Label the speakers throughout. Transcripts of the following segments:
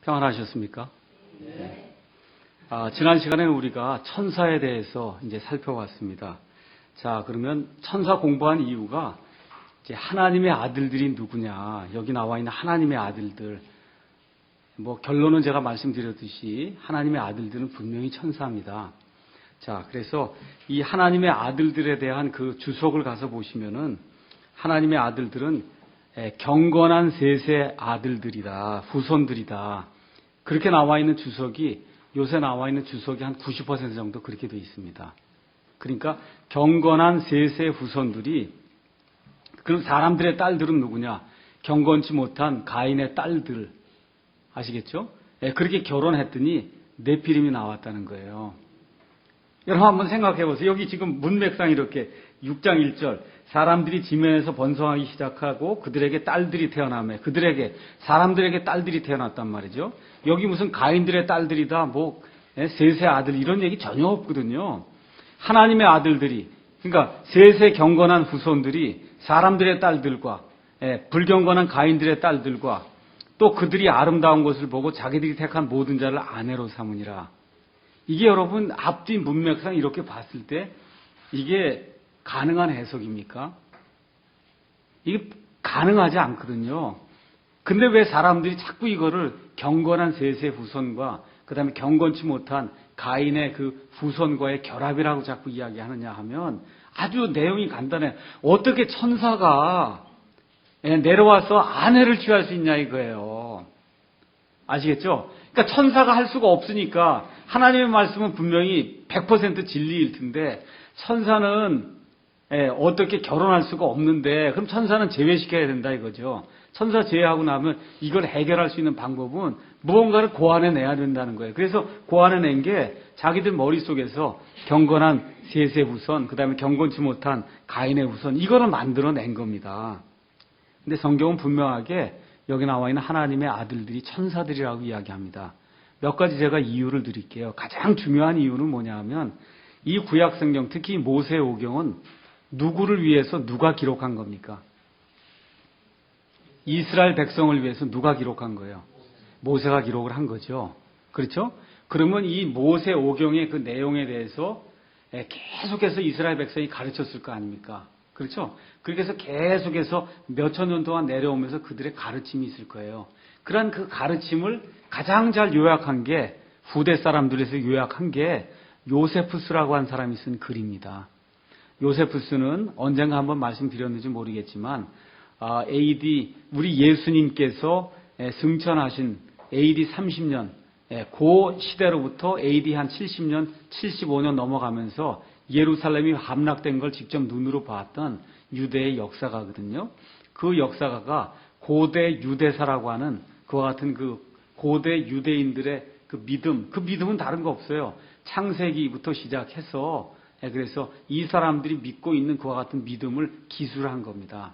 Speaker 1: 평안하셨습니까? 지난 시간에 우리가 천사에 대해서 이제 살펴봤습니다. 자, 그러면 천사 공부한 이유가 이제 하나님의 아들들이 누구냐, 여기 나와 있는 하나님의 아들들, 결론은 제가 말씀드렸듯이 하나님의 아들들은 분명히 천사입니다. 자, 그래서 이 하나님의 아들들에 대한 그 주석을 가서 보시면은 하나님의 아들들은 경건한 셋의 아들들이다, 후손들이다. 그렇게 나와 있는 주석이, 요새 나와 있는 주석이 한 90% 정도 그렇게 되어 있습니다. 그러니까 경건한 셋의 후손들이, 그럼 사람들의 딸들은 누구냐? 경건치 못한 가인의 딸들. 아시겠죠? 그렇게 결혼했더니 네피림이 나왔다는 거예요. 여러분 한번 생각해 보세요. 여기 지금 문맥상 이렇게 6장 1절 사람들이 지면에서 번성하기 시작하고 그들에게 딸들이 태어나며 사람들에게 딸들이 태어났단 말이죠. 여기 무슨 가인들의 딸들이다, 셋의 아들 이런 얘기 전혀 없거든요. 하나님의 아들들이, 그러니까 셋의 경건한 후손들이 사람들의 딸들과 불경건한 가인들의 딸들과 또 그들이 아름다운 것을 보고 자기들이 택한 모든 자를 아내로 삼으니라. 이게 여러분 앞뒤 문맥상 이렇게 봤을 때 이게 가능한 해석입니까? 이게 가능하지 않거든요. 근데 왜 사람들이 자꾸 이거를 경건한 셋의 후손과 그 다음에 경건치 못한 가인의 그 후손과의 결합이라고 자꾸 이야기하느냐 하면 아주 내용이 간단해요. 어떻게 천사가 내려와서 아내를 취할 수 있냐 이거예요. 아시겠죠? 그러니까 천사가 할 수가 없으니까 하나님의 말씀은 분명히 100% 진리일 텐데 천사는 어떻게 결혼할 수가 없는데 그럼 천사는 제외시켜야 된다 이거죠. 천사 제외하고 나면 이걸 해결할 수 있는 방법은 무언가를 고안해내야 된다는 거예요. 그래서 고안해낸 게 자기들 머릿속에서 경건한 셋의 후손, 그 다음에 경건치 못한 가인의 후손, 이거를 만들어낸 겁니다. 근데 성경은 분명하게 여기 나와 있는 하나님의 아들들이 천사들이라고 이야기합니다. 몇 가지 제가 이유를 드릴게요. 가장 중요한 이유는 뭐냐 하면 이 구약성경, 특히 모세오경은 누구를 위해서 누가 기록한 겁니까? 이스라엘 백성을 위해서 누가 기록한 거예요? 모세가 기록을 한 거죠. 그렇죠? 그러면 이 모세오경의 그 내용에 대해서 계속해서 이스라엘 백성이 가르쳤을 거 아닙니까? 그렇죠? 그렇게 해서 계속해서 몇천 년 동안 내려오면서 그들의 가르침이 있을 거예요. 그러한 그 가르침을 가장 잘 요약한 게, 후대 사람들에서 요약한 게 요세푸스라고 한 사람이 쓴 글입니다. 요세푸스는 언젠가 한번 말씀드렸는지 모르겠지만 AD, 우리 예수님께서 승천하신 AD 30년, 그 시대로부터 AD 한 70년, 75년 넘어가면서 예루살렘이 함락된 걸 직접 눈으로 봤던 유대의 역사가거든요. 그 역사가가 고대 유대사라고 하는 그와 같은 그 고대 유대인들의 그 믿음은 다른 거 없어요. 창세기부터 시작해서 그래서 이 사람들이 믿고 있는 그와 같은 믿음을 기술한 겁니다.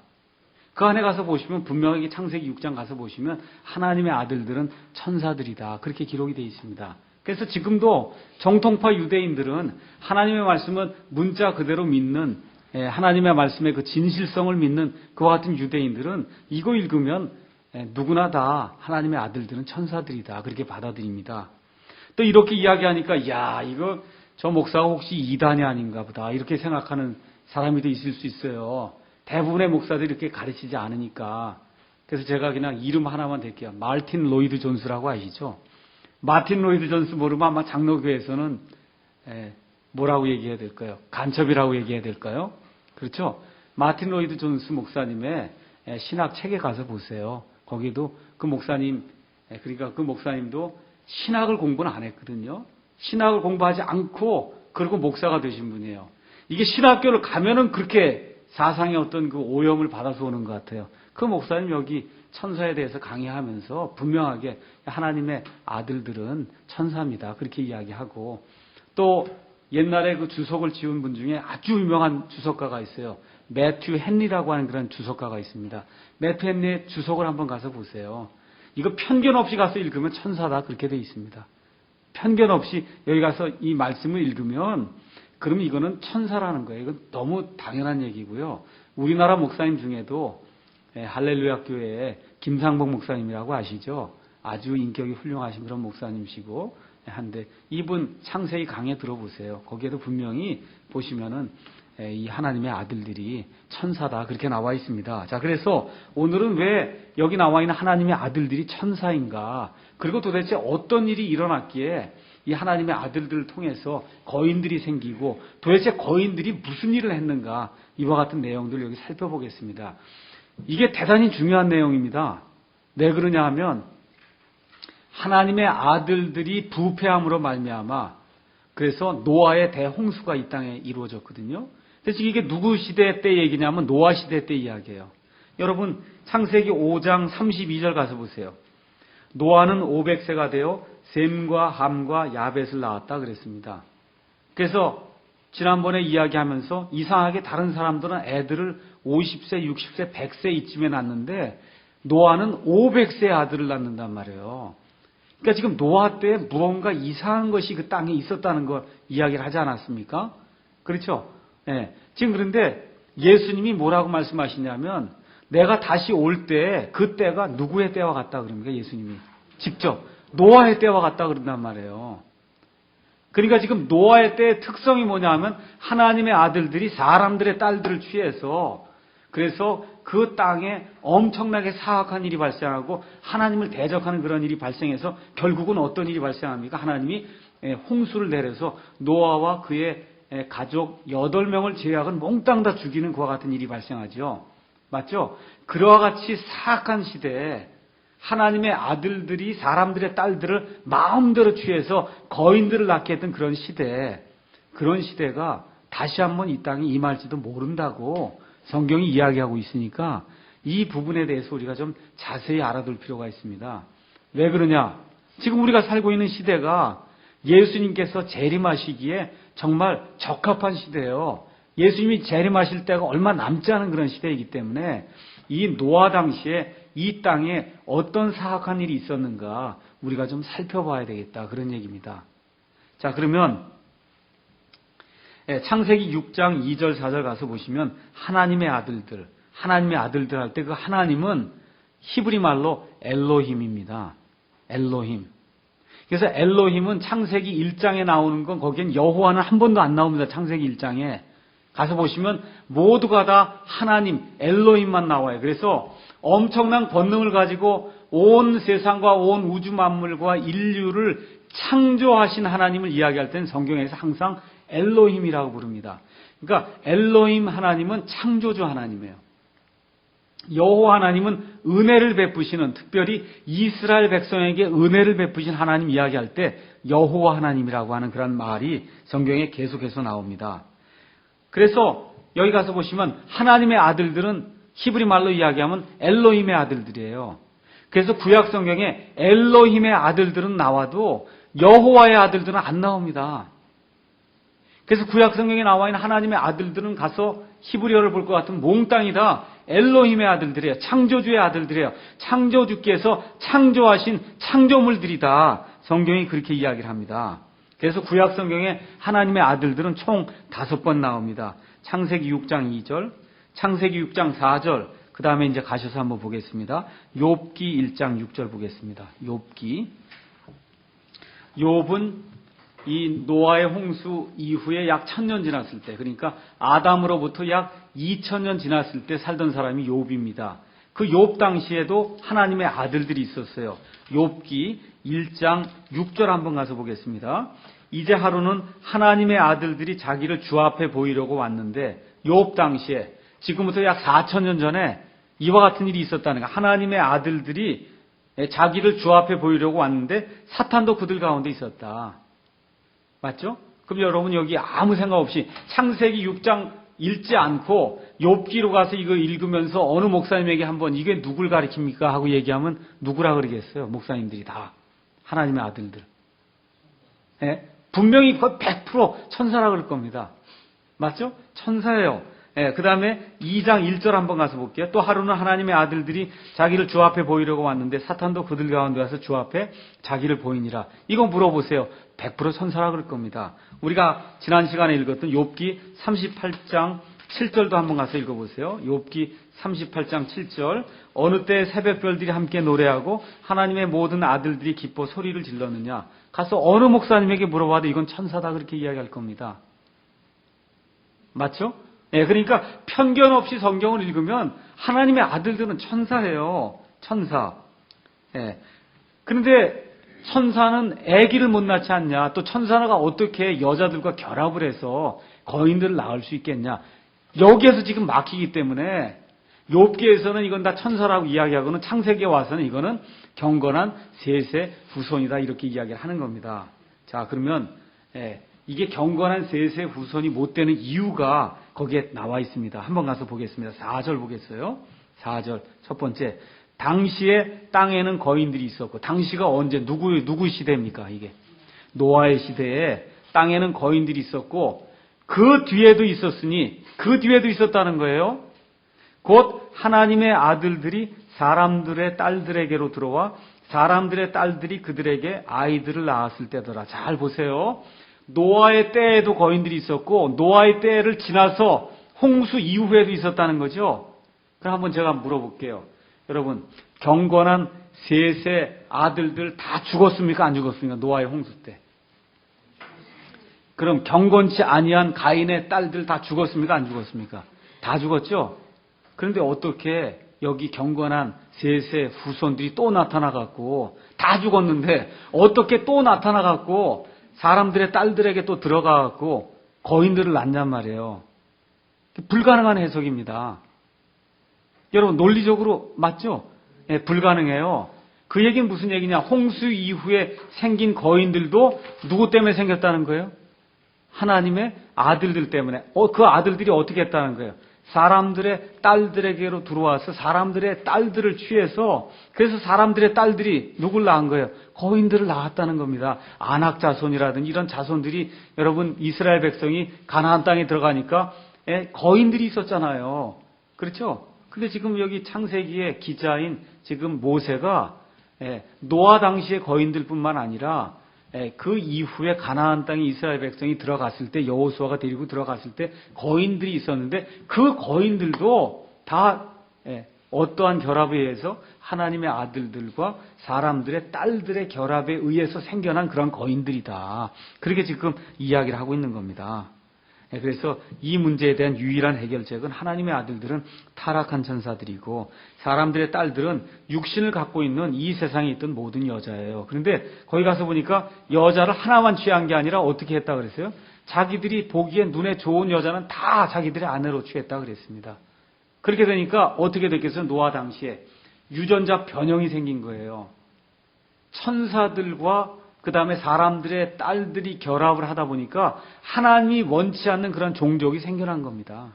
Speaker 1: 그 안에 가서 보시면 분명하게 창세기 6장 가서 보시면 하나님의 아들들은 천사들이다. 그렇게 기록이 되어 있습니다. 그래서 지금도 정통파 유대인들은 하나님의 말씀은 문자 그대로 믿는, 하나님의 말씀의 그 진실성을 믿는 그와 같은 유대인들은 이거 읽으면 누구나 다 하나님의 아들들은 천사들이다. 그렇게 받아들입니다. 또 이렇게 이야기하니까 야, 이거 저 목사가 혹시 이단이 아닌가 보다 이렇게 생각하는 사람이 더 있을 수 있어요. 대부분의 목사들이 이렇게 가르치지 않으니까. 그래서 제가 그냥 이름 하나만 댈게요. 마틴 로이드 존스라고 아시죠? 마틴 로이드 존스 모르면 아마 장로교에서는 뭐라고 얘기해야 될까요? 간첩이라고 얘기해야 될까요? 그렇죠? 마틴 로이드 존스 목사님의 신학 책에 가서 보세요. 거기도 그 목사님, 그러니까 그 목사님도 신학을 공부는 안 했거든요. 신학을 공부하지 않고 그리고 목사가 되신 분이에요. 이게 신학교를 가면은 그렇게 사상의 어떤 그 오염을 받아서 오는 것 같아요. 그 목사님 여기 천사에 대해서 강의하면서 분명하게 하나님의 아들들은 천사입니다. 그렇게 이야기하고, 또 옛날에 그 주석을 지은 분 중에 아주 유명한 주석가가 있어요. 매튜 헨리라고 하는 그런 주석가가 있습니다. 매튜 헨리의 주석을 한번 가서 보세요. 이거 편견 없이 가서 읽으면 천사다 그렇게 되어 있습니다. 편견 없이 여기 가서 이 말씀을 읽으면 그러면 이거는 천사라는 거예요. 이건 너무 당연한 얘기고요. 우리나라 목사님 중에도 할렐루야 교회에 김상복 목사님이라고 아시죠? 아주 인격이 훌륭하신 그런 목사님이시고 한데 이분 창세기 강의 들어보세요. 거기에도 분명히 보시면은 이 하나님의 아들들이 천사다 그렇게 나와 있습니다. 자, 그래서 오늘은 왜 여기 나와 있는 하나님의 아들들이 천사인가? 그리고 도대체 어떤 일이 일어났기에 이 하나님의 아들들을 통해서 거인들이 생기고 도대체 거인들이 무슨 일을 했는가? 이와 같은 내용들을 여기 살펴보겠습니다. 이게 대단히 중요한 내용입니다. 왜 그러냐 하면 하나님의 아들들이 부패함으로 말미암아 그래서 노아의 대홍수가 이 땅에 이루어졌거든요. 그래서 이게 누구 시대 때 얘기냐면 노아 시대 때 이야기예요. 여러분 창세기 5장 32절 가서 보세요. 노아는 500세가 되어 셈과 함과 야벳을 낳았다 그랬습니다. 그래서 지난번에 이야기하면서 이상하게 다른 사람들은 애들을 50세, 60세, 100세 이쯤에 낳는데 노아는 500세의 아들을 낳는단 말이에요. 그러니까 지금 노아 때 무언가 이상한 것이 그 땅에 있었다는 걸 이야기를 하지 않았습니까? 그렇죠? 네. 지금 그런데 예수님이 뭐라고 말씀하시냐면 내가 다시 올 때 그 때가 누구의 때와 같다 그럽니까? 예수님이 직접 노아의 때와 같다 그런단 말이에요. 그러니까 지금 노아의 때의 특성이 뭐냐 하면 하나님의 아들들이 사람들의 딸들을 취해서 그래서 그 땅에 엄청나게 사악한 일이 발생하고 하나님을 대적하는 그런 일이 발생해서 결국은 어떤 일이 발생합니까? 하나님이 홍수를 내려서 노아와 그의 가족 8명을 제외하고는 몽땅 다 죽이는 그와 같은 일이 발생하죠. 맞죠? 그와 같이 사악한 시대에 하나님의 아들들이 사람들의 딸들을 마음대로 취해서 거인들을 낳게 했던 그런 시대, 그런 시대가 다시 한번 이 땅에 임할지도 모른다고 성경이 이야기하고 있으니까 이 부분에 대해서 우리가 좀 자세히 알아둘 필요가 있습니다. 왜 그러냐? 지금 우리가 살고 있는 시대가 예수님께서 재림하시기에 정말 적합한 시대예요. 예수님이 재림하실 때가 얼마 남지 않은 그런 시대이기 때문에 이 노아 당시에 이 땅에 어떤 사악한 일이 있었는가 우리가 좀 살펴봐야 되겠다 그런 얘기입니다. 자, 그러면 창세기 6장 2절 4절 가서 보시면 하나님의 아들들 할 때 그 하나님은 히브리 말로 엘로힘입니다. 엘로힘. 그래서 엘로힘은 창세기 1장에 나오는 건 거기엔 여호와는 한 번도 안 나옵니다. 창세기 1장에. 가서 보시면 모두가 다 하나님 엘로힘만 나와요. 그래서 엄청난 권능을 가지고 온 세상과 온 우주 만물과 인류를 창조하신 하나님을 이야기할 때는 성경에서 항상 엘로힘이라고 부릅니다. 그러니까 엘로힘 하나님은 창조주 하나님이에요. 여호와 하나님은 은혜를 베푸시는, 특별히 이스라엘 백성에게 은혜를 베푸신 하나님 이야기할 때 여호와 하나님이라고 하는 그런 말이 성경에 계속해서 나옵니다. 그래서 여기 가서 보시면 하나님의 아들들은 히브리 말로 이야기하면 엘로힘의 아들들이에요. 그래서 구약 성경에 엘로힘의 아들들은 나와도 여호와의 아들들은 안 나옵니다. 그래서 구약 성경에 나와 있는 하나님의 아들들은 가서 히브리어를 볼 것 같으면 몽땅이 다 엘로힘의 아들들이에요. 창조주의 아들들이에요. 창조주께서 창조하신 창조물들이다. 성경이 그렇게 이야기를 합니다. 그래서 구약 성경에 하나님의 아들들은 총 5번 나옵니다. 창세기 6장 2절, 창세기 6장 4절, 그 다음에 이제 가셔서 한번 보겠습니다. 욥기 1장 6절 보겠습니다. 욥기. 욥은 이 노아의 홍수 이후에 약 1000년 지났을 때, 그러니까 아담으로부터 약 2000년 지났을 때 살던 사람이 욥입니다. 그 욥 당시에도 하나님의 아들들이 있었어요. 욥기 1장 6절 한번 가서 보겠습니다. 이제 하루는 하나님의 아들들이 자기를 주 앞에 보이려고 왔는데 욥 당시에 지금부터 약 4000년 전에 이와 같은 일이 있었다는 거예요. 하나님의 아들들이 자기를 주 앞에 보이려고 왔는데 사탄도 그들 가운데 있었다. 맞죠? 그럼 여러분 여기 아무 생각 없이 창세기 6장 읽지 않고 욥기로 가서 이거 읽으면서 어느 목사님에게 한번 이게 누굴 가리킵니까? 하고 얘기하면 누구라 그러겠어요? 목사님들이 다. 하나님의 아들들. 네? 분명히 거의 100% 천사라 그럴 겁니다. 맞죠? 천사예요. 네, 그 다음에 2장 1절 한번 가서 볼게요. 또 하루는 하나님의 아들들이 자기를 주 앞에 보이려고 왔는데 사탄도 그들 가운데 와서 주 앞에 자기를 보이니라. 이거 물어보세요. 100% 천사라 그럴 겁니다. 우리가 지난 시간에 읽었던 욥기 38장 7절도 한번 가서 읽어보세요. 욥기 38장 7절. 어느 때 새벽별들이 함께 노래하고 하나님의 모든 아들들이 기뻐 소리를 질렀느냐. 가서 어느 목사님에게 물어봐도 이건 천사다 그렇게 이야기할 겁니다. 맞죠? 예, 그러니까 편견 없이 성경을 읽으면 하나님의 아들들은 천사예요. 천사. 예. 그런데 천사는 아기를 못 낳지 않냐. 또 천사가 어떻게 여자들과 결합을 해서 거인들을 낳을 수 있겠냐. 여기에서 지금 막히기 때문에 욥기에서는 이건 다 천사라고 이야기하고는 창세기에 와서는 이거는 경건한 셋의 후손이다 이렇게 이야기를 하는 겁니다. 자, 그러면 이게 경건한 셋의 후손이 못 되는 이유가 거기에 나와 있습니다. 한번 가서 보겠습니다. 4절 보겠어요. 4절 첫 번째, 당시에 땅에는 거인들이 있었고, 당시가 언제 누구 시대입니까? 이게 노아의 시대에 땅에는 거인들이 있었고 그 뒤에도 있었으니 그 뒤에도 있었다는 거예요. 곧 하나님의 아들들이 사람들의 딸들에게로 들어와 사람들의 딸들이 그들에게 아이들을 낳았을 때더라. 잘 보세요. 노아의 때에도 거인들이 있었고 노아의 때를 지나서 홍수 이후에도 있었다는 거죠. 그럼 한번 제가 물어볼게요. 여러분, 경건한 셋의 아들들 다 죽었습니까? 안 죽었습니까? 노아의 홍수 때. 그럼 경건치 아니한 가인의 딸들 다 죽었습니까? 안 죽었습니까? 다 죽었죠? 그런데 어떻게 여기 경건한 셋의 후손들이 또 나타나갖고 다 죽었는데 어떻게 또 나타나갖고 사람들의 딸들에게 또 들어가갖고 거인들을 낳냔 말이에요. 불가능한 해석입니다. 여러분, 논리적으로 맞죠? 예, 불가능해요. 그 얘기는 무슨 얘기냐? 홍수 이후에 생긴 거인들도 누구 때문에 생겼다는 거예요? 하나님의 아들들 때문에. 그 아들들이 어떻게 했다는 거예요? 사람들의 딸들에게로 들어와서 사람들의 딸들을 취해서, 그래서 사람들의 딸들이 누굴 낳은 거예요? 거인들을 낳았다는 겁니다. 아낙 자손이라든지 이런 자손들이, 여러분, 이스라엘 백성이 가나안 땅에 들어가니까 거인들이 있었잖아요. 그렇죠? 근데 지금 여기 창세기의 기자인 지금 모세가 노아 당시의 거인들뿐만 아니라 그 이후에 가나안 땅에 이스라엘 백성이 들어갔을 때, 여호수아가 데리고 들어갔을 때 거인들이 있었는데 그 거인들도 다 어떠한 결합에 의해서 하나님의 아들들과 사람들의 딸들의 결합에 의해서 생겨난 그런 거인들이다. 그렇게 지금 이야기를 하고 있는 겁니다. 그래서 이 문제에 대한 유일한 해결책은 하나님의 아들들은 타락한 천사들이고 사람들의 딸들은 육신을 갖고 있는 이 세상에 있던 모든 여자예요. 그런데 거기 가서 보니까 여자를 하나만 취한 게 아니라 어떻게 했다 그랬어요? 자기들이 보기에 눈에 좋은 여자는 다 자기들의 아내로 취했다 그랬습니다. 그렇게 되니까 어떻게 됐겠어요? 노아 당시에 유전자 변형이 생긴 거예요. 천사들과 그 다음에 사람들의 딸들이 결합을 하다 보니까 하나님이 원치 않는 그런 종족이 생겨난 겁니다.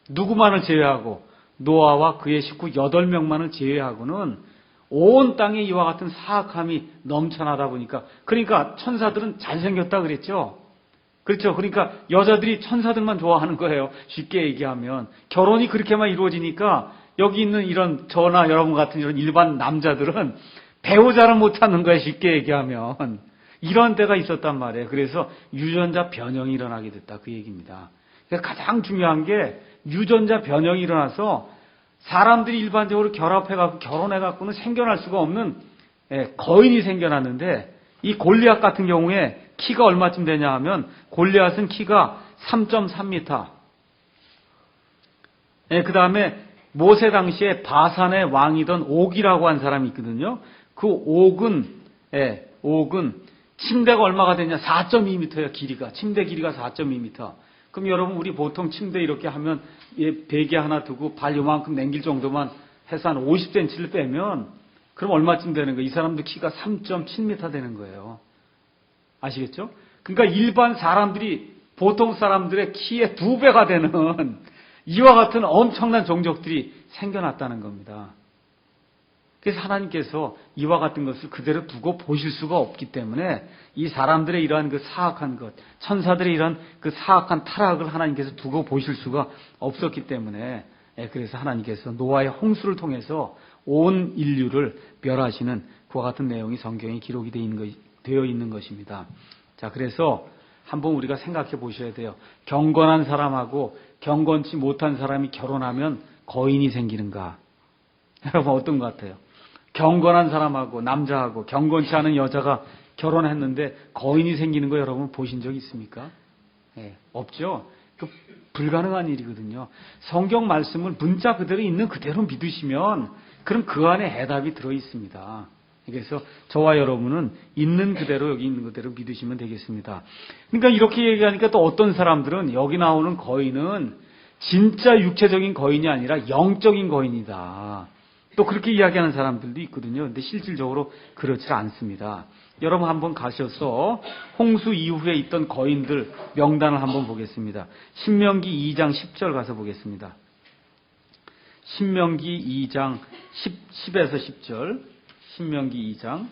Speaker 1: 누구만을 제외하고 노아와 그의 식구 8명만을 제외하고는 온 땅에 이와 같은 사악함이 넘쳐나다 보니까, 그러니까 천사들은 잘생겼다 그랬죠. 그렇죠. 그러니까 여자들이 천사들만 좋아하는 거예요. 쉽게 얘기하면 결혼이 그렇게만 이루어지니까 여기 있는 이런 저나 여러분 같은 이런 일반 남자들은 배우자를 못 찾는 거예요. 쉽게 얘기하면. 이런 때가 있었단 말이에요. 그래서 유전자 변형이 일어나게 됐다. 그 얘기입니다. 그래서 가장 중요한 게 유전자 변형이 일어나서 사람들이 일반적으로 결합해갖고 결혼해갖고는 생겨날 수가 없는 거인이 생겨났는데, 이 골리앗 같은 경우에 키가 얼마쯤 되냐 하면 골리앗은 키가 3.3m. 그 다음에 모세 당시에 바산의 왕이던 옥이라고 한 사람이 있거든요. 그 옥은 침대가 얼마가 되냐? 4.2m예요, 길이가. 침대 길이가 4.2m. 그럼 여러분, 우리 보통 침대 이렇게 하면 베개 하나 두고 발 요만큼 남길 정도만 해서 한 50cm를 빼면 그럼 얼마쯤 되는 거예요? 이 사람도 키가 3.7m 되는 거예요. 아시겠죠? 그러니까 일반 사람들이, 보통 사람들의 키의 2배가 되는 이와 같은 엄청난 종족들이 생겨났다는 겁니다. 그래서 하나님께서 이와 같은 것을 그대로 두고 보실 수가 없기 때문에 이 사람들의 이러한 그 사악한 것, 천사들의 이러한 그 사악한 타락을 하나님께서 두고 보실 수가 없었기 때문에, 그래서 하나님께서 노아의 홍수를 통해서 온 인류를 멸하시는 그와 같은 내용이 성경에 기록이 되어 있는 것입니다. 자, 그래서 한번 우리가 생각해 보셔야 돼요. 경건한 사람하고 경건치 못한 사람이 결혼하면 거인이 생기는가? 여러분 어떤 것 같아요? 경건한 사람하고 남자하고 경건치 않은 여자가 결혼했는데 거인이 생기는 거 여러분 보신 적 있습니까? 네, 없죠? 그 불가능한 일이거든요. 성경 말씀을 문자 그대로 있는 그대로 믿으시면 그럼 그 안에 해답이 들어 있습니다. 그래서 저와 여러분은 있는 그대로 여기 있는 그대로 믿으시면 되겠습니다. 그러니까 이렇게 얘기하니까 또 어떤 사람들은 여기 나오는 거인은 진짜 육체적인 거인이 아니라 영적인 거인이다. 또 그렇게 이야기하는 사람들도 있거든요. 근데 실질적으로 그렇지 않습니다. 여러분 한번 가셔서 홍수 이후에 있던 거인들 명단을 한번 보겠습니다. 신명기 2장 10절 가서 보겠습니다. 신명기 2장 10에서 10절. 신명기 2장.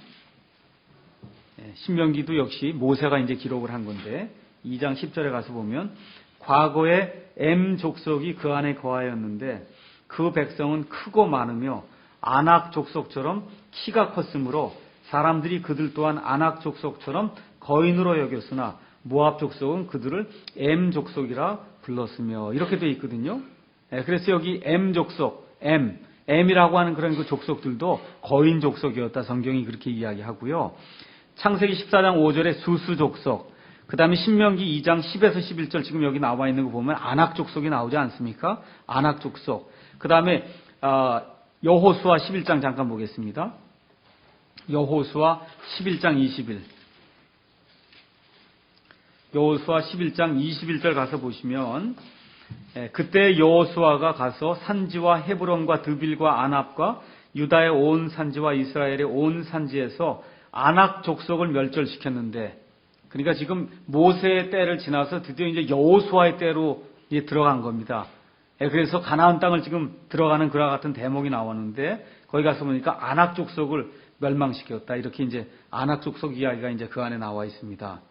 Speaker 1: 신명기도 역시 모세가 이제 기록을 한 건데 2장 10절에 가서 보면 과거에 엠 족속이 그 안에 거하였는데 그 백성은 크고 많으며 아낙 족속처럼 키가 컸으므로 사람들이 그들 또한 아낙 족속처럼 거인으로 여겼으나 모압 족속은 그들을 엠 족속이라 불렀으며 이렇게 돼 있거든요. 그래서 여기 엠 족속, M이라고 하는 그런 그 족속들도 거인 족속이었다. 성경이 그렇게 이야기하고요. 창세기 14장 5절에 수스 족속, 그 다음에 신명기 2장 10에서 11절 지금 여기 나와 있는 거 보면 아낙 족속이 나오지 않습니까? 아낙 족속. 그 다음에 여호수아 11장 잠깐 보겠습니다. 여호수아 11장 20일. 여호수아 11장 21절 가서 보시면 그때 여호수아가 가서 산지와 헤브론과 드빌과 아납과 유다의 온 산지와 이스라엘의 온 산지에서 아낙 족속을 멸절시켰는데 그러니까 지금 모세의 때를 지나서 드디어 이제 여호수아의 때로 이제 들어간 겁니다. 그래서 가나안 땅을 지금 들어가는 그와 같은 대목이 나오는데 거기 가서 보니까 아낙 족속을 멸망시켰다. 이렇게 이제 아낙 족속 이야기가 이제 그 안에 나와 있습니다.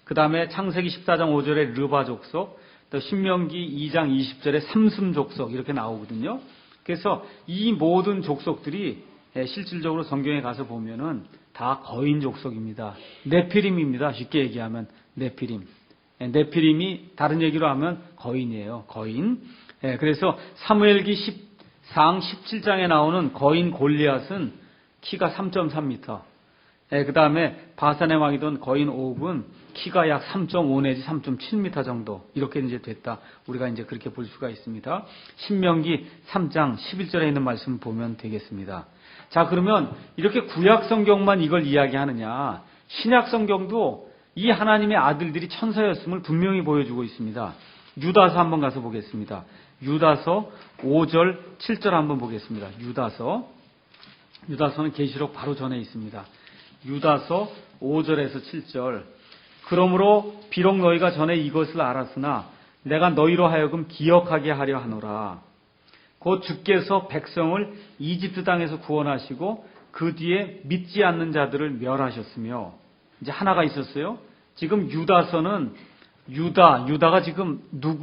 Speaker 1: 그 다음에 창세기 14장 5절에 르바 족속, 또 신명기 2장 20절에 삼슴 족속 이렇게 나오거든요. 그래서 이 모든 족속들이 실질적으로 성경에 가서 보면은 다 거인 족속입니다. 네피림입니다. 쉽게 얘기하면 네피림. 네피림이 다른 얘기로 하면 거인이에요. 거인. 그래서 사무엘기 14장 17장에 나오는 거인 골리앗은 키가 3.3m. 그 다음에 바산의 왕이던 거인 옥은 키가 약 3.5 내지 3.7m 정도 이렇게 이제 됐다. 우리가 이제 그렇게 볼 수가 있습니다. 신명기 3장 11절에 있는 말씀을 보면 되겠습니다. 자, 그러면 이렇게 구약 성경만 이걸 이야기하느냐? 신약 성경도 이 하나님의 아들들이 천사였음을 분명히 보여주고 있습니다. 유다서 한번 가서 보겠습니다. 유다서 5절 7절 한번 보겠습니다. 유다서는 계시록 바로 전에 있습니다. 유다서 5절에서 7절. 그러므로 비록 너희가 전에 이것을 알았으나 내가 너희로 하여금 기억하게 하려 하노라. 곧 주께서 백성을 이집트 땅에서 구원하시고 그 뒤에 믿지 않는 자들을 멸하셨으며 이제 하나가 있었어요. 지금 유다서는 유다가 지금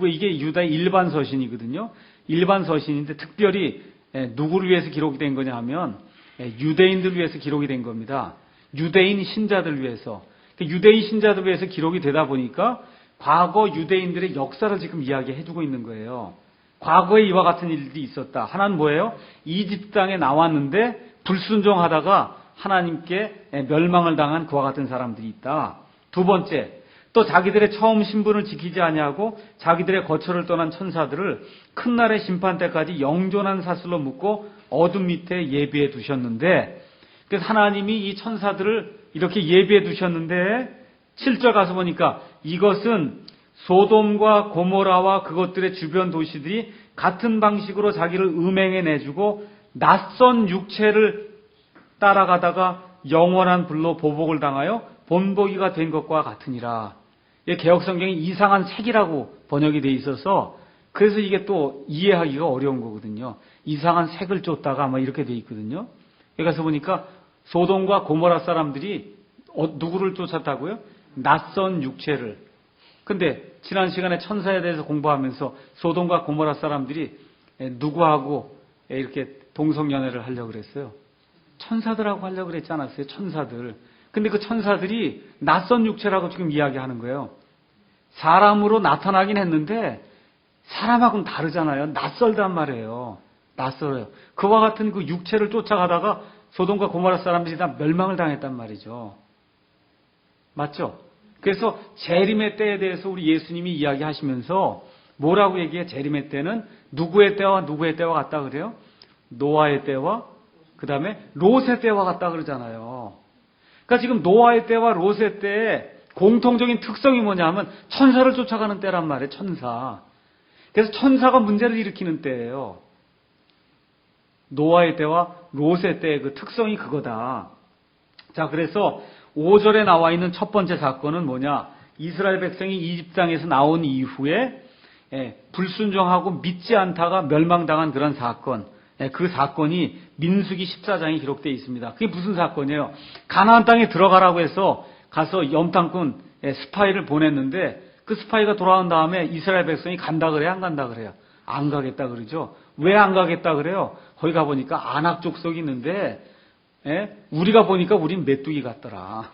Speaker 1: 이게 유다의 일반 서신이거든요. 일반 서신인데 특별히 누구를 위해서 기록이 된 거냐 하면 유대인들을 위해서 기록이 된 겁니다. 유대인 신자들 위해서. 유대인 신자들 위해서 기록이 되다 보니까 과거 유대인들의 역사를 지금 이야기해주고 있는 거예요. 과거에 이와 같은 일들이 있었다. 하나는 뭐예요? 이집트 땅에 나왔는데 불순종하다가 하나님께 멸망을 당한 그와 같은 사람들이 있다. 두 번째, 또 자기들의 처음 신분을 지키지 아니하고 자기들의 거처를 떠난 천사들을 큰 날의 심판 때까지 영존한 사슬로 묶고 어둠 밑에 예비해 두셨는데, 그래서 하나님이 이 천사들을 이렇게 예비해 두셨는데 7절 가서 보니까 이것은 소돔과 고모라와 그것들의 주변 도시들이 같은 방식으로 자기를 음행해 내주고 낯선 육체를 따라가다가 영원한 불로 보복을 당하여 본보기가 된 것과 같으니라. 개역성경이 이상한 색이라고 번역이 돼 있어서 그래서 이게 또 이해하기가 어려운 거거든요. 이상한 색을 쫓다가 뭐 이렇게 돼 있거든요. 여기 가서 보니까 소돔과 고모라 사람들이 누구를 쫓았다고요? 낯선 육체를. 근데 지난 시간에 천사에 대해서 공부하면서 소돔과 고모라 사람들이 누구하고 이렇게 동성연애를 하려고 그랬어요? 천사들하고 하려고 그랬지 않았어요? 천사들. 근데 그 천사들이 낯선 육체라고 지금 이야기하는 거예요. 사람으로 나타나긴 했는데 사람하고는 다르잖아요. 낯설단 말이에요. 낯설어요. 그와 같은 그 육체를 쫓아가다가 소돔과 고모라 사람들이 다 멸망을 당했단 말이죠. 맞죠? 그래서 재림의 때에 대해서 우리 예수님이 이야기하시면서 뭐라고 얘기해? 재림의 때는 누구의 때와 누구의 때와 같다 그래요? 노아의 때와 그 다음에 롯의 때와 같다 그러잖아요. 그러니까 지금 노아의 때와 롯의 때의 공통적인 특성이 뭐냐 하면 천사를 쫓아가는 때란 말이에요. 천사. 그래서 천사가 문제를 일으키는 때예요. 노아의 때와 롯의 때의 그 특성이 그거다. 자, 그래서 5절에 나와 있는 첫 번째 사건은 뭐냐? 이스라엘 백성이 이집 땅에서 나온 이후에 불순종하고 믿지 않다가 멸망당한 그런 사건. 그 사건이 민수기 14장에 기록되어 있습니다. 그게 무슨 사건이에요? 가나안 땅에 들어가라고 해서 가서 염탐꾼 스파이를 보냈는데 그 스파이가 돌아온 다음에 이스라엘 백성이 간다 그래요? 안 간다 그래요? 안 가겠다 그러죠. 왜 안 가겠다 그래요? 거기 가보니까 아낙 족속이 있는데 우리가 보니까 우린 메뚜기 같더라.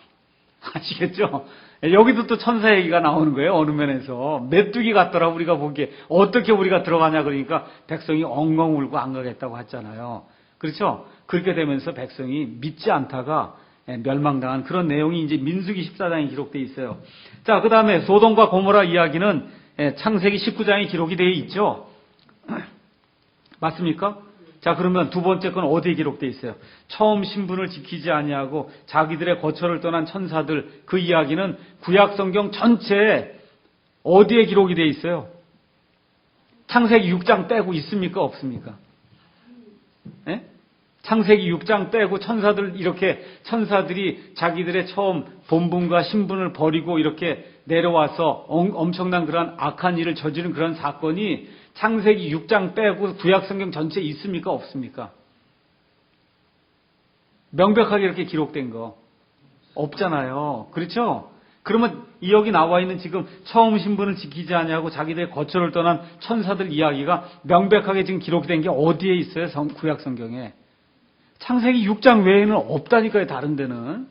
Speaker 1: 아시겠죠? 여기도 또 천사 얘기가 나오는 거예요. 어느 면에서. 메뚜기 같더라 우리가 보기에. 어떻게 우리가 들어가냐 그러니까 백성이 엉엉 울고 안 가겠다고 했잖아요. 그렇죠? 그렇게 되면서 백성이 믿지 않다가 멸망당한 그런 내용이 이제 민수기 14장에 기록되어 있어요. 자, 그 다음에 소돔과 고모라 이야기는 창세기 19장에 기록이 되어 있죠. 맞습니까? 자, 그러면 두 번째 건 어디에 기록되어 있어요? 처음 신분을 지키지 아니하고 자기들의 거처를 떠난 천사들, 그 이야기는 구약 성경 전체에 어디에 기록이 되어 있어요? 창세기 6장 빼고 있습니까? 없습니까? 예? 창세기 6장 빼고 천사들이 자기들의 처음 본분과 신분을 버리고 이렇게 내려와서 엄청난 그런 악한 일을 저지른 그런 사건이 창세기 6장 빼고 구약 성경 전체에 있습니까? 없습니까? 명백하게 이렇게 기록된 거 없잖아요. 그렇죠? 그러면 여기 나와 있는 지금 처음 신분을 지키지 아니하고 자기들의 거처를 떠난 천사들 이야기가 명백하게 지금 기록된 게 어디에 있어요? 구약 성경에. 창세기 6장 외에는 없다니까요. 다른 데는.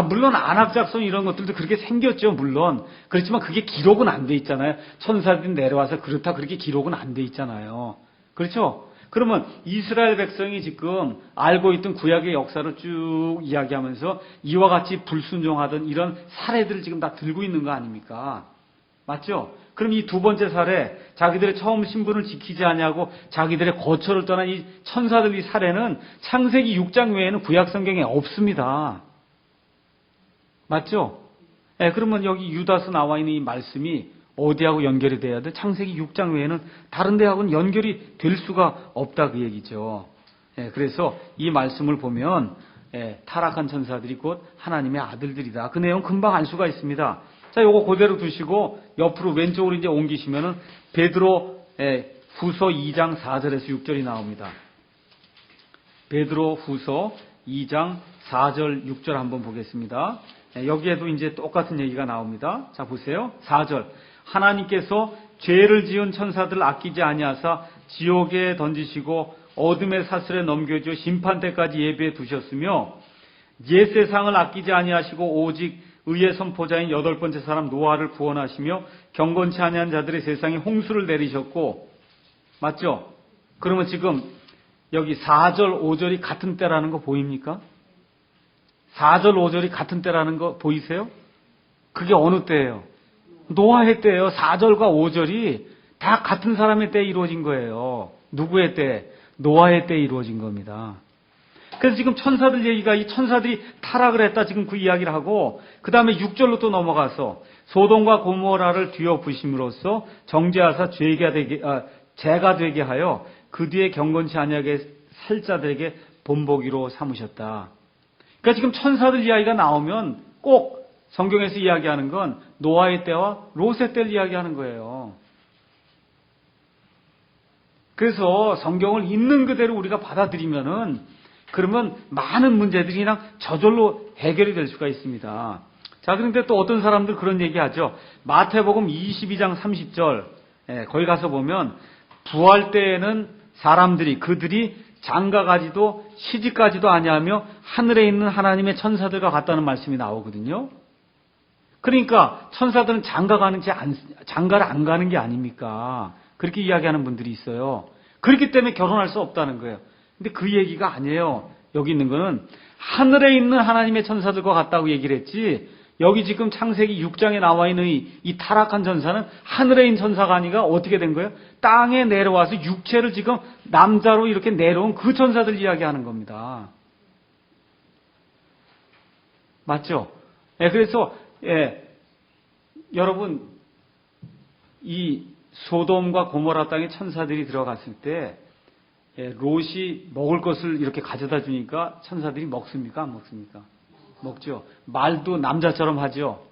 Speaker 1: 물론 안악작성 이런 것들도 그렇게 생겼죠. 물론. 그렇지만 그게 기록은 안 돼 있잖아요. 천사들이 내려와서 그렇다 그렇게 기록은 안 돼 있잖아요. 그렇죠? 그러면 이스라엘 백성이 지금 알고 있던 구약의 역사를 쭉 이야기하면서 이와 같이 불순종하던 이런 사례들을 지금 다 들고 있는 거 아닙니까? 맞죠? 그럼 이 두 번째 사례, 자기들의 처음 신분을 지키지 않냐고 자기들의 거처를 떠난 이 천사들의 사례는 창세기 6장 외에는 구약 성경에 없습니다. 맞죠? 그러면 여기 유다서 나와 있는 이 말씀이 어디하고 연결이 돼야 돼? 창세기 6장 외에는 다른 데하고는 연결이 될 수가 없다 그 얘기죠. 그래서 이 말씀을 보면 타락한 천사들이 곧 하나님의 아들들이다. 그 내용 금방 알 수가 있습니다. 자, 요거 그대로 두시고 옆으로 왼쪽으로 이제 옮기시면은 베드로 후서 2장 4절에서 6절이 나옵니다. 베드로 후서 2장 4절 6절 한번 보겠습니다. 여기에도 이제 똑같은 얘기가 나옵니다. 자, 보세요. 4절. 하나님께서 죄를 지은 천사들을 아끼지 아니하사 지옥에 던지시고 어둠의 사슬에 넘겨줘 심판 때까지 예비해 두셨으며 옛 세상을 아끼지 아니하시고 오직 의의 선포자인 여덟 번째 사람 노아를 구원하시며 경건치 아니한 자들의 세상에 홍수를 내리셨고, 맞죠? 그러면 지금 여기 4절 5절이 같은 때라는 거 보입니까? 4절 5절이 같은 때라는 거 보이세요? 그게 어느 때예요? 노아의 때예요. 4절과 5절이 다 같은 사람의 때에 이루어진 거예요. 누구의 때? 노아의 때에 이루어진 겁니다. 그래서 지금 천사들 얘기가 이 천사들이 타락을 했다 지금 그 이야기를 하고 그 다음에 6절로 또 넘어가서 소돔과 고모라를 뒤엎으심으로써 정죄하사 죄가 되게 하여 그 뒤에 경건치 아니하게 살 자들에게 본보기로 삼으셨다. 그러니까 지금 천사들 이야기가 나오면 꼭 성경에서 이야기하는 건 노아의 때와 롯의 때를 이야기하는 거예요. 그래서 성경을 있는 그대로 우리가 받아들이면은 그러면 많은 문제들이 그냥 저절로 해결이 될 수가 있습니다. 자, 그런데 또 어떤 사람들 그런 얘기하죠. 마태복음 22장 30절 거기 가서 보면 부활 때에는 그들이 장가가지도 시집가지도 아니하며 하늘에 있는 하나님의 천사들과 같다는 말씀이 나오거든요. 그러니까 천사들은 장가를 안 가는 게 아닙니까? 그렇게 이야기하는 분들이 있어요. 그렇기 때문에 결혼할 수 없다는 거예요. 근데 그 얘기가 아니에요. 여기 있는 거는 하늘에 있는 하나님의 천사들과 같다고 얘기를 했지, 여기 지금 창세기 6장에 나와 있는 이 타락한 천사는 하늘에 있는 천사가 아니라 어떻게 된 거예요? 땅에 내려와서 육체를 지금 남자로 이렇게 내려온 그 천사들 이야기하는 겁니다. 맞죠? 그래서 여러분, 이 소돔과 고모라 땅에 천사들이 들어갔을 때 롯이 먹을 것을 이렇게 가져다 주니까 천사들이 먹습니까? 안 먹습니까? 먹죠. 말도 남자처럼 하죠.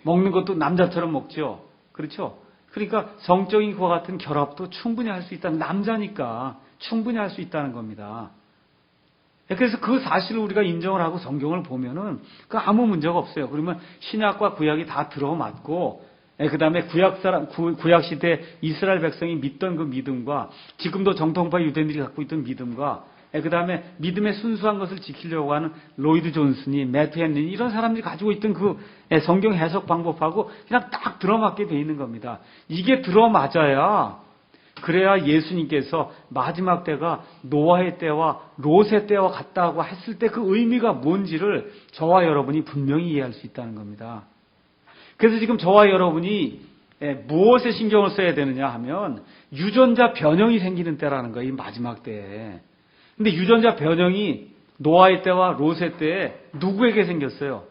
Speaker 1: 먹는 것도 남자처럼 먹죠. 그렇죠? 그러니까 성적인 그와 같은 결합도 충분히 할 수 있다는, 남자니까 충분히 할 수 있다는 겁니다. 그래서 그 사실을 우리가 인정을 하고 성경을 보면은 그 아무 문제가 없어요. 그러면 신약과 구약이 다 들어맞고, 그 다음에 구약 시대 이스라엘 백성이 믿던 그 믿음과 지금도 정통파 유대인들이 갖고 있던 믿음과, 그 다음에 믿음의 순수한 것을 지키려고 하는 로이드 존슨이, 매트 헨리, 이런 사람들이 가지고 있던 그 성경 해석 방법하고 그냥 딱 들어맞게 돼 있는 겁니다. 이게 들어맞아야, 그래야 예수님께서 마지막 때가 노아의 때와 롯의 때와 같다고 했을 때 그 의미가 뭔지를 저와 여러분이 분명히 이해할 수 있다는 겁니다. 그래서 지금 저와 여러분이 무엇에 신경을 써야 되느냐 하면 유전자 변형이 생기는 때라는 거예요. 이 마지막 때에. 근데 유전자 변형이 노아의 때와 롯의 때에 누구에게 생겼어요?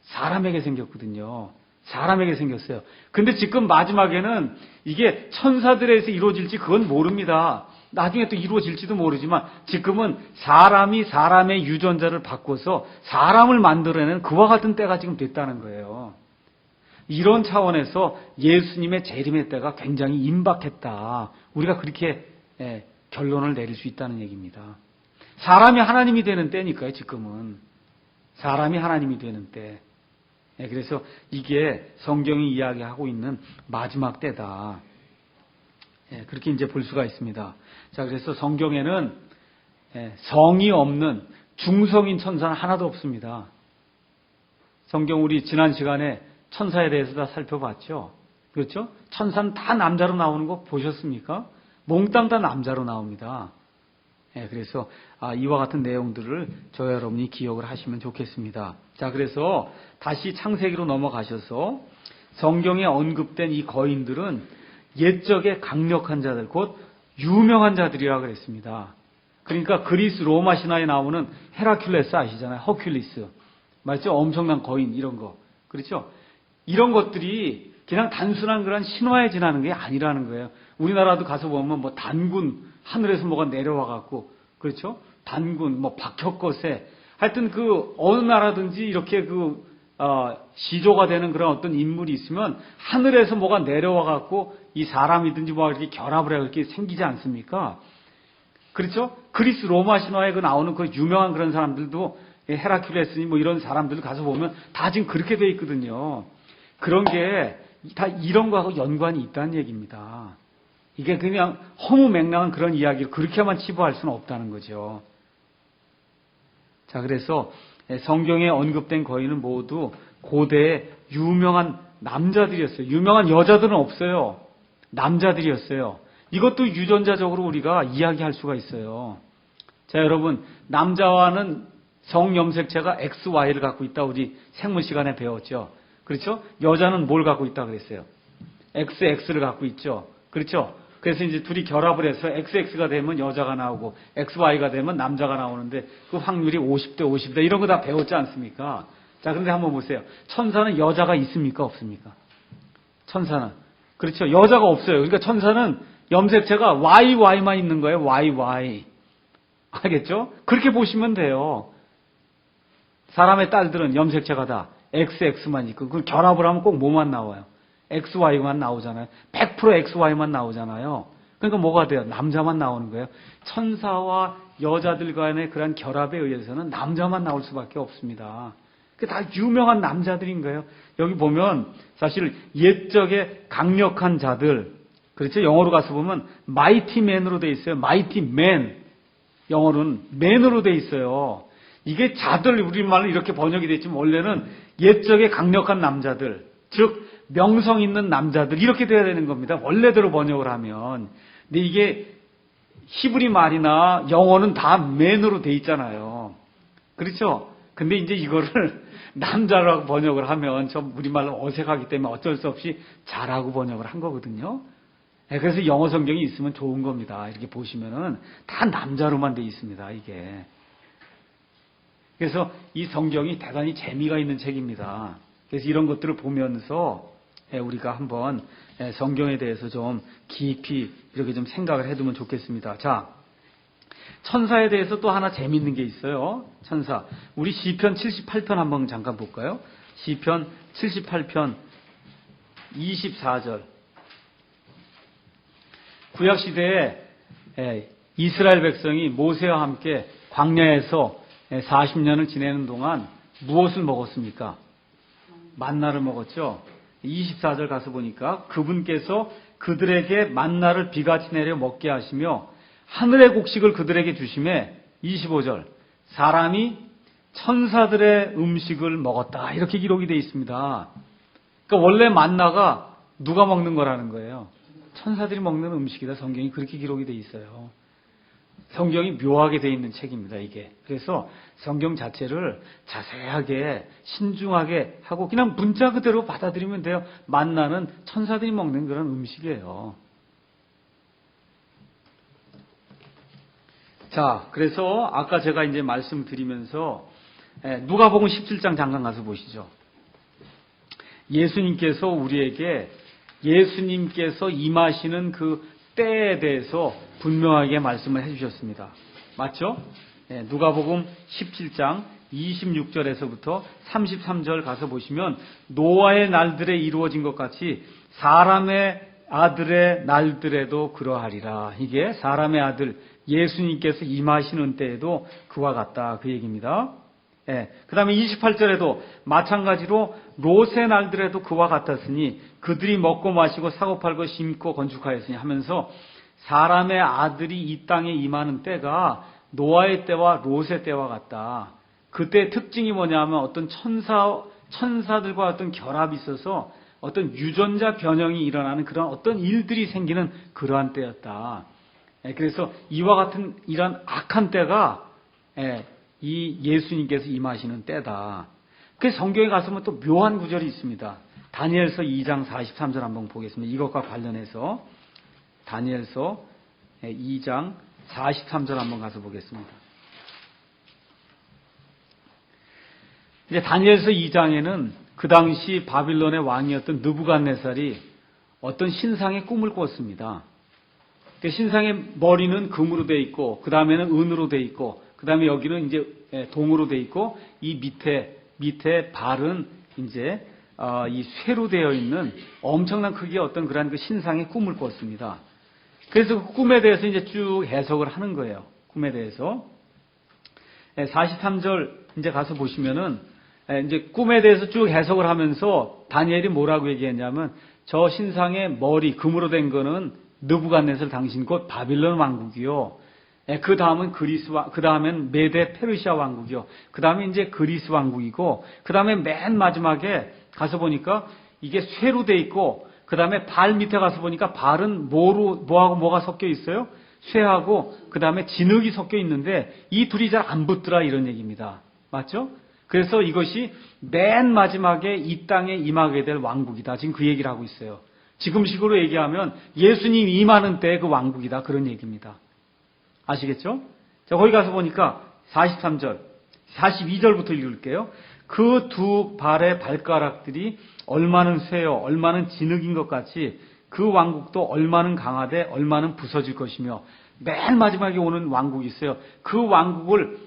Speaker 1: 사람에게 생겼거든요. 사람에게 생겼어요. 근데 지금 마지막에는 이게 천사들에서 이루어질지 그건 모릅니다. 나중에 또 이루어질지도 모르지만 지금은 사람이 사람의 유전자를 바꿔서 사람을 만들어내는 그와 같은 때가 지금 됐다는 거예요. 이런 차원에서 예수님의 재림의 때가 굉장히 임박했다. 우리가 그렇게 결론을 내릴 수 있다는 얘기입니다. 사람이 하나님이 되는 때니까요, 지금은. 사람이 하나님이 되는 때. 그래서 이게 성경이 이야기하고 있는 마지막 때다. 그렇게 이제 볼 수가 있습니다. 자, 그래서 성경에는 성이 없는 중성인 천사는 하나도 없습니다. 성경 우리 지난 시간에 천사에 대해서 다 살펴봤죠. 그렇죠? 천사는 다 남자로 나오는 거 보셨습니까? 몽땅 다 남자로 나옵니다. 그래서 이와 같은 내용들을 저와 여러분이 기억을 하시면 좋겠습니다. 자, 그래서 다시 창세기로 넘어가셔서 성경에 언급된 이 거인들은 옛적의 강력한 자들, 곧 유명한 자들이라고 그랬습니다. 그러니까 그리스 로마 신화에 나오는 헤라큘레스 아시잖아요. 허큘리스. 맞죠? 엄청난 거인 이런 거. 그렇죠? 이런 것들이 그냥 단순한 그런 신화에 지나는 게 아니라는 거예요. 우리나라도 가서 보면 뭐 단군, 하늘에서 뭐가 내려와 갖고, 그렇죠? 단군, 뭐 박혁거세, 하여튼 그 어느 나라든지 이렇게 시조가 되는 그런 어떤 인물이 있으면 하늘에서 뭐가 내려와 갖고 이 사람이든지 뭐 이렇게 결합을 해서 이렇게 생기지 않습니까? 그렇죠? 그리스 로마 신화에 나오는 그 유명한 그런 사람들도 헤라큘레스니 뭐 이런 사람들 가서 보면 다 지금 그렇게 돼 있거든요. 그런 게 다 이런 거하고 연관이 있다는 얘기입니다. 이게 그냥 허무맹랑한 그런 이야기를 그렇게만 치부할 수는 없다는 거죠. 자, 그래서 성경에 언급된 거인은 모두 고대의 유명한 남자들이었어요. 유명한 여자들은 없어요. 남자들이었어요. 이것도 유전자적으로 우리가 이야기할 수가 있어요. 자, 여러분, 남자와는 성염색체가 XY를 갖고 있다 우리 생물 시간에 배웠죠. 그렇죠? 여자는 뭘 갖고 있다 그랬어요? XX를 갖고 있죠. 그렇죠? 그래서 이제 둘이 결합을 해서 XX가 되면 여자가 나오고 XY가 되면 남자가 나오는데 그 확률이 50대 50대 이런 거 다 배웠지 않습니까? 자, 그런데 한번 보세요. 천사는 여자가 있습니까? 없습니까? 천사는. 그렇죠? 여자가 없어요. 그러니까 천사는 염색체가 YY만 있는 거예요. YY. 알겠죠? 그렇게 보시면 돼요. 사람의 딸들은 염색체가 다 XX만 있고 그걸 결합을 하면 꼭 뭐만 나와요? XY만 나오잖아요. 100% XY만 나오잖아요. 그러니까 뭐가 돼요? 남자만 나오는 거예요. 천사와 여자들 간의 그런 결합에 의해서는 남자만 나올 수밖에 없습니다. 그게 다 유명한 남자들인 거예요. 여기 보면 사실 옛적의 강력한 자들, 그렇죠? 영어로 가서 보면 mighty man으로 돼 있어요. mighty man. 영어로는 man으로 돼 있어요. 이게 자들, 우리말로 이렇게 번역이 됐지만 원래는 옛적의 강력한 남자들, 즉 명성 있는 남자들 이렇게 돼야 되는 겁니다. 원래대로 번역을 하면. 근데 이게 히브리 말이나 영어는 다 맨으로 돼 있잖아요. 그렇죠? 근데 이제 이거를 남자라고 번역을 하면 좀 우리말로 어색하기 때문에 어쩔 수 없이 자라고 번역을 한 거거든요. 그래서 영어 성경이 있으면 좋은 겁니다. 이렇게 보시면은 다 남자로만 돼 있습니다, 이게. 그래서 이 성경이 대단히 재미가 있는 책입니다. 그래서 이런 것들을 보면서 우리가 한번 성경에 대해서 좀 깊이 이렇게 좀 생각을 해두면 좋겠습니다. 자, 천사에 대해서 또 하나 재미있는 게 있어요. 천사. 우리 시편 78편 한번 잠깐 볼까요? 시편 78편 24절. 구약시대에 이스라엘 백성이 모세와 함께 광야에서 40년을 지내는 동안 무엇을 먹었습니까? 만나를 먹었죠. 24절 가서 보니까 그분께서 그들에게 만나를 비같이 내려 먹게 하시며 하늘의 곡식을 그들에게 주심에 25절 사람이 천사들의 음식을 먹었다 이렇게 기록이 되어 있습니다. 그러니까 원래 만나가 누가 먹는 거라는 거예요. 천사들이 먹는 음식이다. 성경이 그렇게 기록이 되어 있어요. 성경이 묘하게 되어 있는 책입니다, 이게. 그래서 성경 자체를 자세하게 신중하게 하고 그냥 문자 그대로 받아들이면 돼요. 만나는 천사들이 먹는 그런 음식이에요. 자, 그래서 아까 제가 이제 말씀드리면서 누가복음 17장 잠깐 가서 보시죠. 예수님께서 우리에게 예수님께서 임하시는 그 때에 대해서 분명하게 말씀을 해주셨습니다. 맞죠? 누가복음 17장 26절에서부터 33절 가서 보시면 노아의 날들에 이루어진 것 같이 사람의 아들의 날들에도 그러하리라. 이게 사람의 아들 예수님께서 임하시는 때에도 그와 같다. 그 얘기입니다. 그 다음에 28절에도 마찬가지로 롯의 날들에도 그와 같았으니 그들이 먹고 마시고 사고 팔고 심고 건축하였으니 하면서 사람의 아들이 이 땅에 임하는 때가 노아의 때와 롯의 때와 같다. 그때의 특징이 뭐냐면 어떤 천사들과 어떤 결합이 있어서 어떤 유전자 변형이 일어나는 그런 어떤 일들이 생기는 그러한 때였다. 그래서 이와 같은 이런 악한 때가 이 예수님께서 임하시는 때다. 그래서 성경에 가서는 또 묘한 구절이 있습니다. 다니엘서 2장 43절 한번 보겠습니다. 이것과 관련해서 다니엘서 2장 43절 한번 가서 보겠습니다. 이제 다니엘서 2장에는 그 당시 바빌론의 왕이었던 느부갓네살이 어떤 신상의 꿈을 꿨습니다. 그 신상의 머리는 금으로 돼 있고 그 다음에는 은으로 돼 있고 그 다음에 여기는 이제 동으로 돼 있고 이 밑에 발은 이제 이 쇠로 되어 있는 엄청난 크기의 어떤 그런 그 신상의 꿈을 꿨습니다. 그래서 그 꿈에 대해서 이제 쭉 해석을 하는 거예요. 꿈에 대해서 43절 이제 가서 보시면은 이제 꿈에 대해서 쭉 해석을 하면서 다니엘이 뭐라고 얘기했냐면 저 신상의 머리 금으로 된 거는 느부갓네살 당신 곧 바빌론 왕국이요. 그 다음은 그 다음엔 메데 페르시아 왕국이요. 그 다음에 이제 그리스 왕국이고, 그 다음에 맨 마지막에 가서 보니까 이게 쇠로 돼 있고, 그 다음에 발 밑에 가서 보니까 발은 뭐하고 뭐가 섞여 있어요? 쇠하고, 그 다음에 진흙이 섞여 있는데, 이 둘이 잘 안 붙더라 이런 얘기입니다. 맞죠? 그래서 이것이 맨 마지막에 이 땅에 임하게 될 왕국이다. 지금 그 얘기를 하고 있어요. 지금식으로 얘기하면 예수님 임하는 때의 그 왕국이다. 그런 얘기입니다. 아시겠죠? 자, 거기 가서 보니까 43절, 42절부터 읽을게요. 그 두 발의 발가락들이 얼마는 쇠요, 얼마는 진흙인 것 같이 그 왕국도 얼마는 강하되 얼마는 부서질 것이며 맨 마지막에 오는 왕국이 있어요. 그 왕국을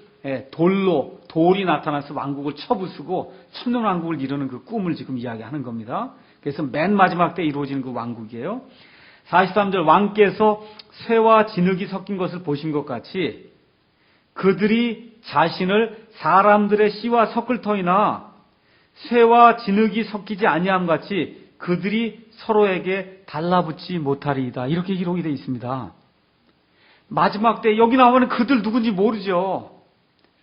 Speaker 1: 돌이 나타나서 왕국을 쳐부수고 천년 왕국을 이루는 그 꿈을 지금 이야기하는 겁니다. 그래서 맨 마지막 때 이루어지는 그 왕국이에요. 43절 왕께서 쇠와 진흙이 섞인 것을 보신 것 같이 그들이 자신을 사람들의 씨와 섞을 터이나 쇠와 진흙이 섞이지 아니함 같이 그들이 서로에게 달라붙지 못하리이다. 이렇게 기록이 되어 있습니다. 마지막 때 여기 나오는 그들 누군지 모르죠.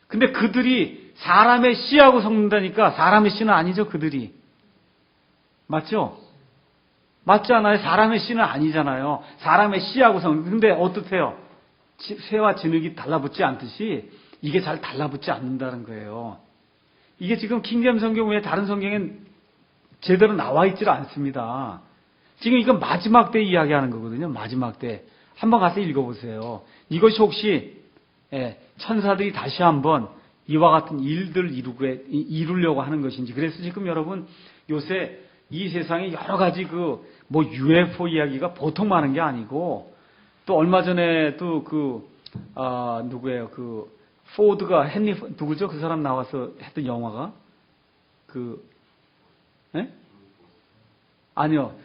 Speaker 1: 근데 그들이 사람의 씨하고 섞는다니까 사람의 씨는 아니죠, 그들이. 맞죠? 맞지 않아요? 사람의 씨는 아니잖아요. 사람의 씨하고 근데 어떻대요? 새와 진흙이 달라붙지 않듯이 이게 잘 달라붙지 않는다는 거예요. 이게 지금 킹잼 성경 외에 다른 성경엔 제대로 나와 있지를 않습니다. 지금 이건 마지막 때 이야기하는 거거든요. 마지막 때. 한번 가서 읽어보세요. 이것이 혹시 천사들이 다시 한번 이와 같은 일들을 이루려고 하는 것인지. 그래서 지금 여러분 요새 이 세상에 여러 가지 UFO 이야기가 보통 많은 게 아니고, 또 얼마 전에 또 누구예요? 포드가 누구죠? 그 사람 나와서 했던 영화가? 아니요.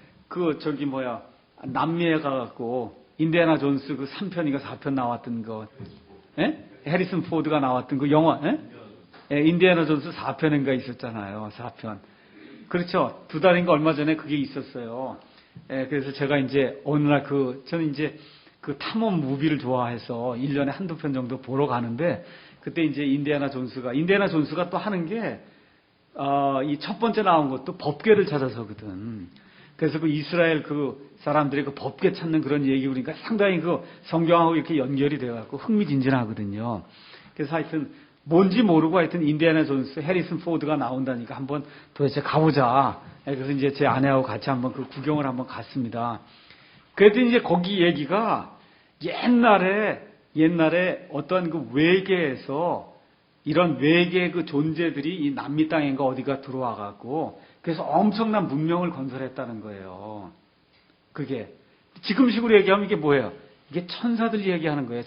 Speaker 1: 남미에 가갖고, 인디애나 존스 3편인가 4편 나왔던 거. 해리슨 포드가 나왔던 그 영화, 인디애나 존스 4편인가 있었잖아요. 4편. 그렇죠. 2달인가 얼마 전에 그게 있었어요. 그래서 제가 이제 어느 날 저는 이제 탐험 무비를 좋아해서 1년에 한두 편 정도 보러 가는데, 그때 이제 인디애나 존스가 또 하는 게, 이 첫 번째 나온 것도 법궤를 찾아서거든. 그래서 이스라엘 사람들이 법궤 찾는 그런 얘기 그러니까 상당히 성경하고 이렇게 연결이 돼갖고 흥미진진하거든요. 그래서 하여튼 뭔지 모르고 하여튼 인디애나 존스, 해리슨 포드가 나온다니까 한번 도대체 가보자. 그래서 이제 제 아내하고 같이 한번 구경을 한번 갔습니다. 그랬더니 이제 거기 얘기가 옛날에 어떤 외계에서 이런 외계 존재들이 이 남미 땅인가 어디가 들어와 갖고 그래서 엄청난 문명을 건설했다는 거예요. 그게 지금식으로 얘기하면 이게 뭐예요? 이게 천사들 얘기하는 거예요.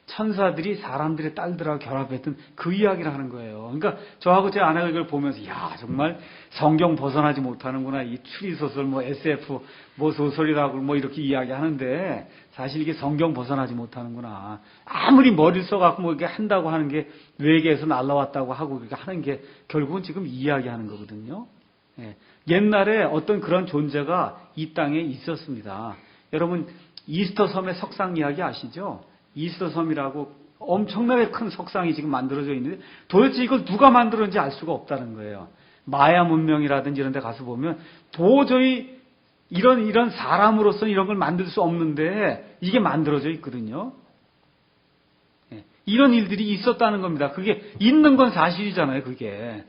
Speaker 1: 천사들이 사람들의 딸들하고 결합했던 그 이야기를 하는 거예요. 그러니까 저하고 제 아내가 이걸 보면서 정말 성경 벗어나지 못하는구나. 이 추리소설, SF, 소설이라고 이렇게 이야기하는데 사실 이게 성경 벗어나지 못하는구나. 아무리 머리를 써갖고 이렇게 한다고 하는 게 외계에서 날라왔다고 하고 그렇게 하는 게 결국은 지금 이야기하는 거거든요. 옛날에 어떤 그런 존재가 이 땅에 있었습니다. 여러분 이스터 섬의 석상 이야기 아시죠? 이스터 섬이라고 엄청나게 큰 석상이 지금 만들어져 있는데 도대체 이걸 누가 만들었는지 알 수가 없다는 거예요. 마야 문명이라든지 이런 데 가서 보면 도저히 이런 사람으로서는 이런 걸 만들 수 없는데 이게 만들어져 있거든요. 이런 일들이 있었다는 겁니다. 그게 있는 건 사실이잖아요, 그게.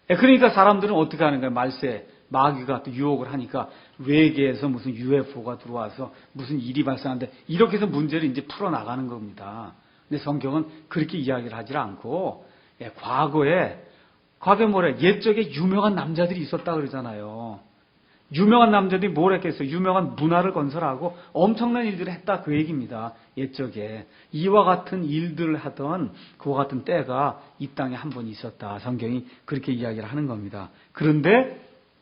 Speaker 1: 그러니까 사람들은 어떻게 하는 거예요? 말세, 마귀가 또 유혹을 하니까 외계에서 무슨 UFO가 들어와서 무슨 일이 발생하는데 이렇게 해서 문제를 이제 풀어나가는 겁니다. 근데 성경은 그렇게 이야기를 하질 않고, 과거에 옛적에 유명한 남자들이 있었다 그러잖아요. 유명한 남자들이 뭘 했겠어요? 유명한 문화를 건설하고 엄청난 일들을 했다 그 얘기입니다. 옛적에. 이와 같은 일들을 하던 그와 같은 때가 이 땅에 한 번 있었다. 성경이 그렇게 이야기를 하는 겁니다. 그런데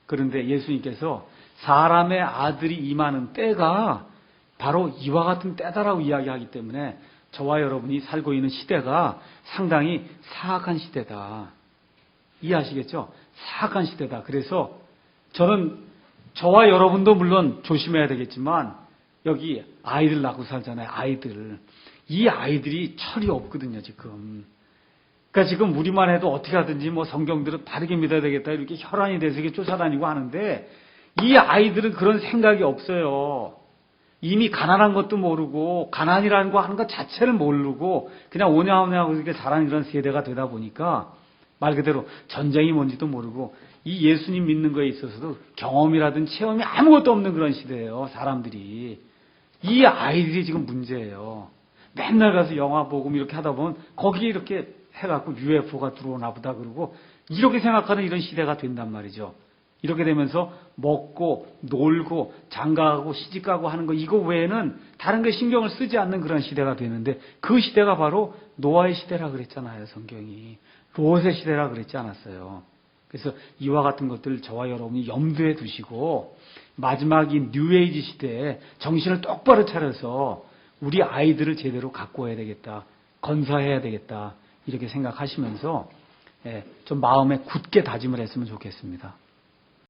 Speaker 1: 예수님께서 사람의 아들이 임하는 때가 바로 이와 같은 때다라고 이야기하기 때문에 저와 여러분이 살고 있는 시대가 상당히 사악한 시대다. 이해하시겠죠? 사악한 시대다. 그래서 저와 여러분도 물론 조심해야 되겠지만 여기 아이들 낳고 살잖아요. 이 아이들이 철이 없거든요, 지금. 그러니까 지금 우리만 해도 어떻게 하든지 성경들은 바르게 믿어야 되겠다 이렇게 혈안이 돼서 이렇게 쫓아다니고 하는데 이 아이들은 그런 생각이 없어요. 이미 가난한 것도 모르고 가난이라는 거 하는 것 자체를 모르고 그냥 오냐오냐하고 이렇게 자라는 이런 세대가 되다 보니까 말 그대로 전쟁이 뭔지도 모르고 이 예수님 믿는 거에 있어서도 경험이라든 체험이 아무것도 없는 그런 시대예요. 사람들이. 이 아이들이 지금 문제예요. 맨날 가서 영화 보고 이렇게 하다 보면 거기에 이렇게 해갖고 UFO가 들어오나 보다 그러고 이렇게 생각하는 이런 시대가 된단 말이죠. 이렇게 되면서 먹고 놀고 장가가고 시집가고 하는 거 이거 외에는 다른 게 신경을 쓰지 않는 그런 시대가 되는데 그 시대가 바로 노아의 시대라 그랬잖아요. 성경이. 롯의 시대라 그랬지 않았어요. 그래서 이와 같은 것들 저와 여러분이 염두에 두시고 마지막인 뉴에이지 시대에 정신을 똑바로 차려서 우리 아이들을 제대로 가꾸어야 되겠다. 건사해야 되겠다. 이렇게 생각하시면서 좀 마음에 굳게 다짐을 했으면 좋겠습니다.